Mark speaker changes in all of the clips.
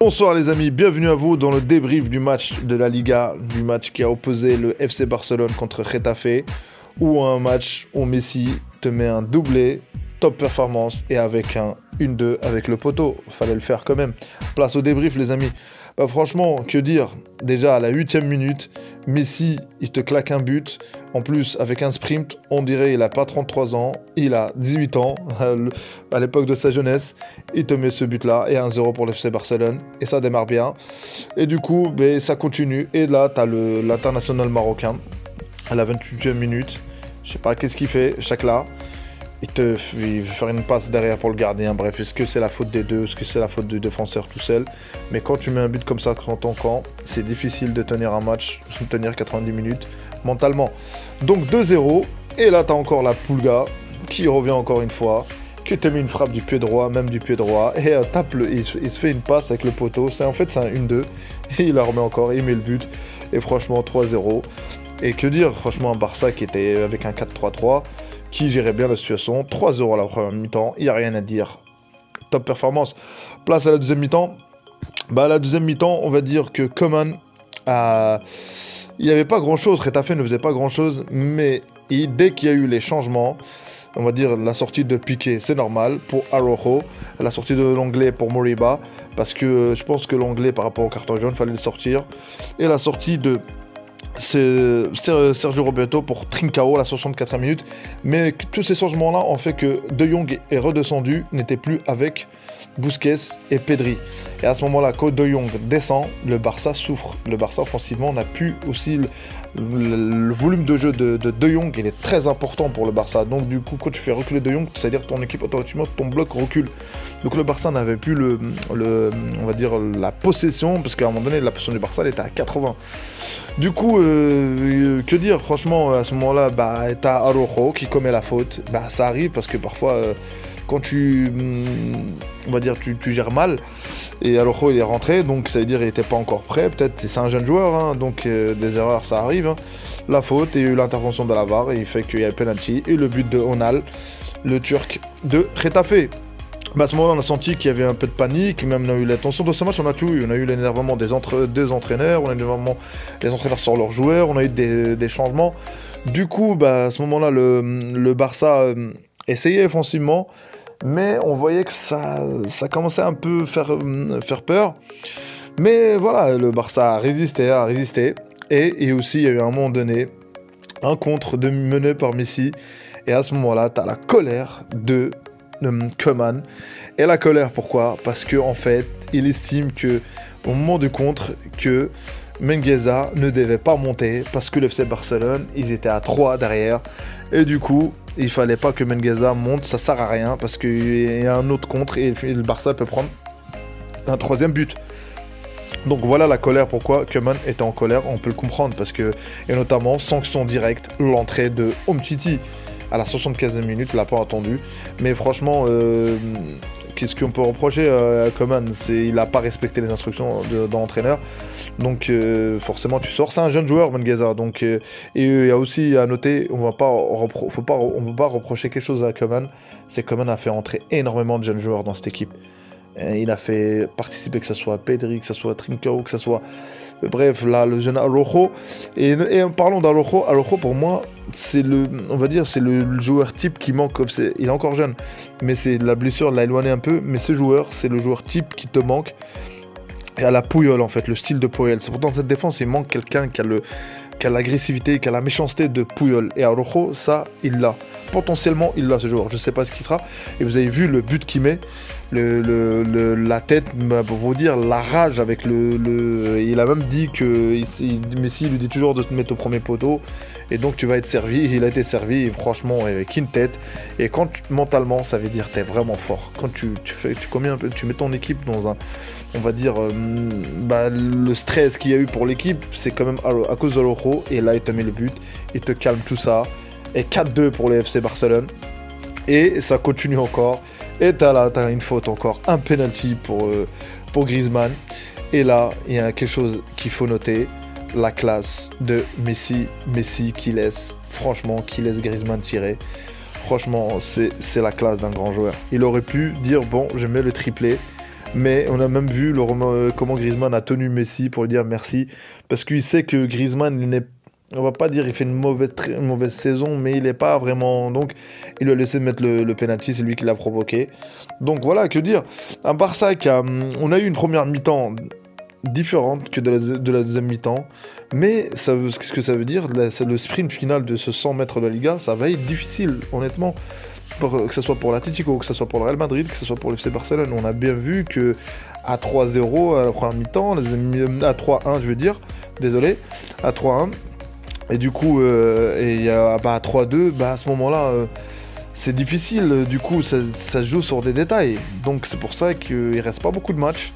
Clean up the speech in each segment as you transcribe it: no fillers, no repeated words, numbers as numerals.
Speaker 1: Bonsoir les amis, bienvenue à vous dans le débrief du match de la Liga, du match qui a opposé le FC Barcelone contre Getafe, ou un match où Messi te met un doublé, top performance et avec un 1-2 avec le poteau, fallait le faire quand même. Place au débrief les amis. Franchement, que dire? Déjà à la 8e minute, Messi, il te claque un but. En plus, avec un sprint, on dirait il n'a pas 33 ans, il a 18 ans, à l'époque de sa jeunesse. Il te met ce but-là et 1-0 pour l'FC Barcelone. Et ça démarre bien. Et du coup, ça continue. Et là, tu as l'international marocain à la 28e minute. Je sais pas qu'est-ce qu'il fait, Chakla. Il veut faire une passe derrière pour le gardien. Bref, est-ce que c'est la faute des deux? Est-ce que c'est la faute du défenseur tout seul? Mais quand tu mets un but comme ça dans ton camp, c'est difficile de tenir un match, de tenir 90 minutes mentalement. Donc 2-0. Et là, tu as encore la Pulga qui revient encore une fois, qui te met une frappe du pied droit, même du pied droit. Et il se fait une passe avec le poteau. En fait, c'est un 1-2. Et il la remet encore, et il met le but. Et franchement, 3-0. Et que dire, franchement, un Barça qui était avec un 4-3-3, qui gérait bien la situation. 3-0 à la première mi-temps, il n'y a rien à dire. Top performance. Place à la deuxième mi-temps. À la deuxième mi-temps, on va dire que Coman il n'y avait pas grand-chose. Getafe ne faisait pas grand-chose. Mais dès qu'il y a eu les changements, on va dire la sortie de Piqué, c'est normal pour Araujo. La sortie de l'anglais pour Moriba. Parce que je pense que l'anglais, par rapport au carton jaune, fallait le sortir. Et la sortie de Sergio Roberto pour Trincao à la 64e minute. Mais tous ces changements-là ont fait que De Jong est redescendu, n'était plus avec Busquets et Pedri. Et à ce moment-là, quand De Jong descend, le Barça souffre. Le Barça offensivement n'a plus aussi le volume de jeu de Jong, il est très important pour le Barça. Donc du coup, quand tu fais reculer De Jong, c'est-à-dire ton équipe automatiquement, ton bloc recule. Donc le Barça n'avait plus on va dire la possession, parce qu'à un moment donné, la possession du Barça, elle était à 80. Du coup, que dire, franchement, à ce moment-là, t'as Araujo qui commet la faute. Ça arrive parce que parfois, quand on va dire, tu gères mal, et Araujo il est rentré, donc ça veut dire qu'il n'était pas encore prêt. Peut-être c'est un jeune joueur, hein, donc des erreurs ça arrive. Hein. La faute et l'intervention de la VAR, et il fait qu'il y a le penalty et le but de Onal, le Turc de Getafe. À ce moment-là, on a senti qu'il y avait un peu de panique, même on a eu la tension de ce match, on a tout eu. On a eu l'énervement des deux entraîneurs, on a eu l'énervement des entraîneurs sur leurs joueurs, on a eu des changements. Du coup, à ce moment-là, le Barça essayait offensivement, mais on voyait que ça commençait un peu faire peur. Mais voilà, le Barça a résisté. Et aussi, il y a eu à un moment donné un contre mené par Messi. Et à ce moment-là, tu as la colère de Coman. Et la colère, pourquoi? Parce qu'en fait, il estime que au moment du contre, que Mingueza ne devait pas monter parce que le FC Barcelone, ils étaient à 3 derrière. Et du coup, il fallait pas que Mingueza monte, ça sert à rien parce qu'il y a un autre contre et le Barça peut prendre un 3e but. Donc voilà la colère, pourquoi Coman était en colère, on peut le comprendre parce que, et notamment sanction directe, l'entrée de Umtiti à la 75e minute, il l'a pas entendu. Mais franchement, qu'est-ce qu'on peut reprocher à Coman? Il n'a pas respecté les instructions de l'entraîneur. Donc forcément tu sors. C'est un jeune joueur, Mingueza. Donc, et il y a aussi à noter, on ne peut pas reprocher quelque chose à Coman. C'est que Coman a fait entrer énormément de jeunes joueurs dans cette équipe. Et il a fait participer, que ce soit Pedri, que ce soit Trincao, que ce soit... Bref, là, le jeune Araujo. Et parlons d'Araujo. Araujo, pour moi, c'est le joueur type qui manque. Il est encore jeune, mais la blessure l'a éloigné un peu. Mais ce joueur, c'est le joueur type qui te manque. Et à la Puyol, en fait, le style de Puyol. C'est pourtant, dans cette défense, il manque quelqu'un qui a l'agressivité, qui a la méchanceté de Puyol. Et Araujo, ça, il l'a. Potentiellement, il l'a, ce joueur. Je ne sais pas ce qu'il sera. Et vous avez vu le but qu'il met. La tête, pour vous dire, la rage avec il a même dit que Messi lui dit toujours de te mettre au premier poteau et donc tu vas être servi. Il a été servi, et franchement, avec une tête. Et quand mentalement, ça veut dire que tu es vraiment fort. Quand tu mets ton équipe dans un, on va dire, le stress qu'il y a eu pour l'équipe, c'est quand même à cause de l'Euro. Et là, il te met le but, il te calme tout ça. Et 4-2 pour le FC Barcelone. Et ça continue encore. Et t'as une faute encore, un penalty pour Griezmann. Et là, il y a quelque chose qu'il faut noter, la classe de Messi. Messi qui laisse Griezmann tirer. Franchement, c'est la classe d'un grand joueur. Il aurait pu dire, bon, je mets le triplé, Mais on a même vu comment Griezmann a tenu Messi pour lui dire merci. Parce qu'il sait que Griezmann, on va pas dire qu'il fait une mauvaise saison, mais il n'est pas vraiment. Donc, il lui a laissé mettre le penalty, c'est lui qui l'a provoqué. Donc voilà, que dire. Un Barça on a eu une première mi-temps différente que de la deuxième mi-temps. Mais ce que ça veut dire, c'est le sprint final de ce 100 mètres de la Liga, ça va être difficile, honnêtement. Que ce soit pour l'Atlético, que ce soit pour le Real Madrid, que ce soit pour le FC Barcelone. On a bien vu que à 3-0 à la première mi-temps, à 3-1 je veux dire, désolé, à 3-1. Et du coup, à 3-2, à ce moment-là, c'est difficile. Du coup, ça se joue sur des détails. Donc c'est pour ça qu'il reste pas beaucoup de matchs.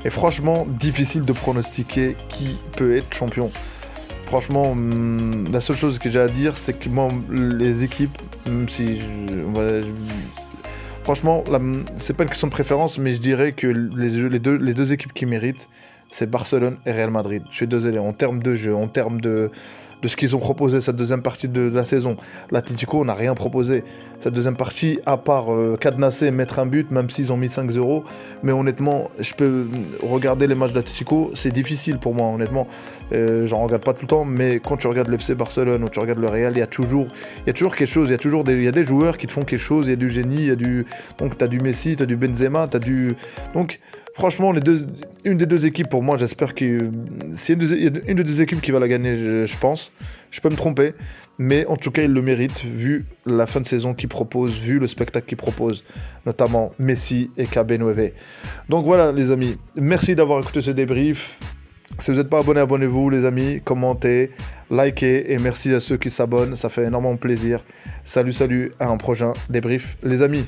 Speaker 1: Et franchement, difficile de pronostiquer qui peut être champion. Franchement, la seule chose que j'ai à dire, c'est que moi, les équipes, même si franchement, c'est pas une question de préférence, mais je dirais que les deux équipes qui méritent, c'est Barcelone et Real Madrid. Je suis désolé, en termes de jeu, en termes de ce qu'ils ont proposé cette deuxième partie de la saison. L'Atlético n'a rien proposé. Cette deuxième partie, à part cadenasser, mettre un but, même s'ils ont mis 5-0. Mais honnêtement, je peux regarder les matchs d'Atlético, c'est difficile pour moi, honnêtement. J'en regarde pas tout le temps, mais quand tu regardes l'FC Barcelone ou tu regardes le Real, il y a toujours quelque chose. Il y a des joueurs qui te font quelque chose, il y a du génie, donc tu as du Messi, tu as du Benzema, tu as du... Donc... Franchement, une des deux équipes, pour moi, j'espère que c'est une des deux équipes qui va la gagner, je pense. Je peux me tromper, mais en tout cas, ils le méritent, vu la fin de saison qu'ils proposent, vu le spectacle qu'ils proposent, notamment Messi et KB9. Donc voilà, les amis, merci d'avoir écouté ce débrief. Si vous n'êtes pas abonné, abonnez-vous, les amis, commentez, likez, et merci à ceux qui s'abonnent, ça fait énormément plaisir. Salut, à un prochain débrief, les amis.